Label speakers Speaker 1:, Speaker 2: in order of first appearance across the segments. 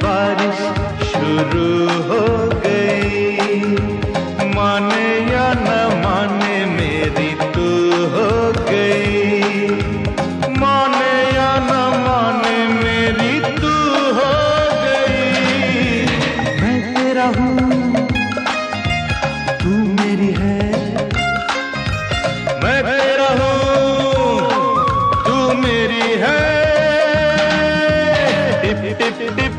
Speaker 1: बारिश शुरू हो गई, माने या न माने मेरी तू हो गई, माने या न माने मेरी तू हो गई। मैं तेरा हूँ तू मेरी है, मैं तेरा हूँ तू मेरी है। टिप टिप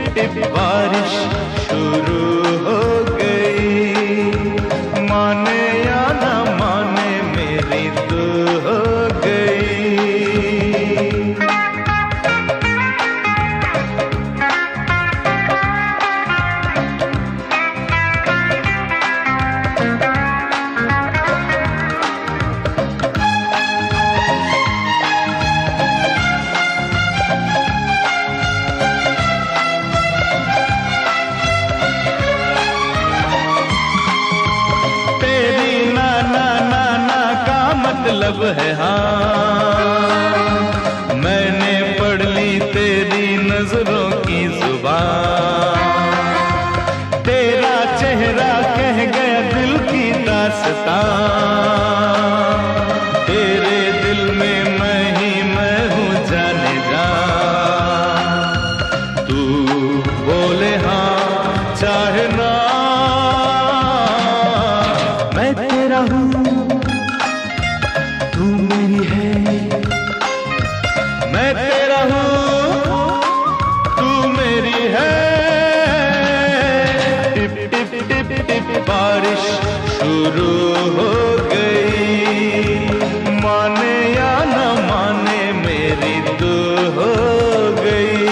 Speaker 1: टिप बारिश शुरू हो गई, माने या न माने मेरी तू हो गई। मतलब है हाँ, मैंने पढ़ ली तेरी नजरों की जुबान, तेरा चेहरा कह गया दिल की दास्तां, तेरे दिल में मैं ही मैं हूँ जाने जा। तू बोले हाँ चाहे ना, मैं तेरा हूँ तू मेरी है, मैं तेरा हूँ तू मेरी है। टिप टिप टिप टिप बारिश शुरू हो गई, माने या न माने मेरी तू हो गई।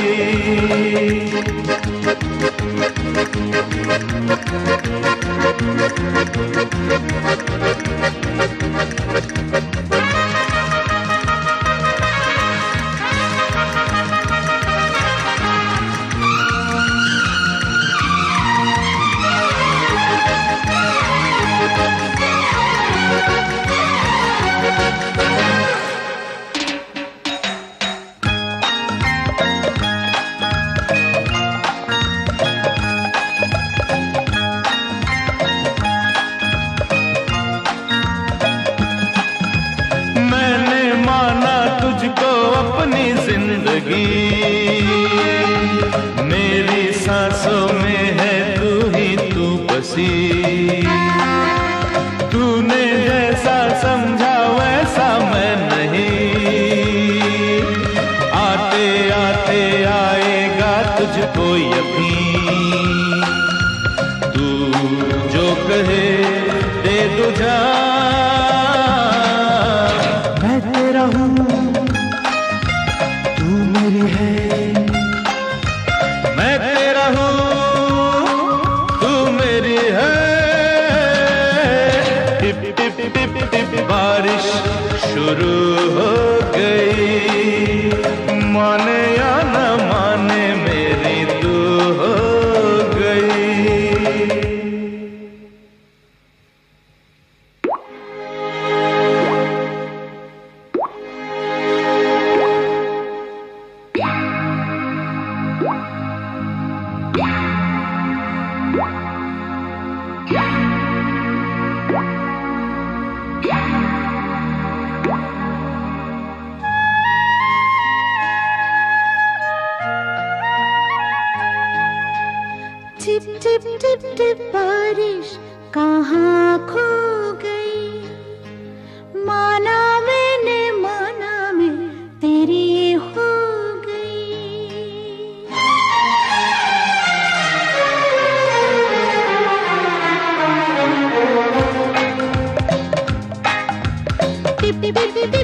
Speaker 1: तुझको अपनी जिंदगी, मेरी सांसों में है तू ही तू बसी, तूने जैसा समझा वैसा मैं नहीं, आते आते आएगा तुझको यकीन, तू जो कहे दे दो जान। मैं तेरा हूँ तू मेरी है, मैं तेरा हूँ तू मेरी है। टिप टिप टिप टिप बारिश शुरू हो गई, माने या न माने मेरी तू हो गई।
Speaker 2: टिपी टिपी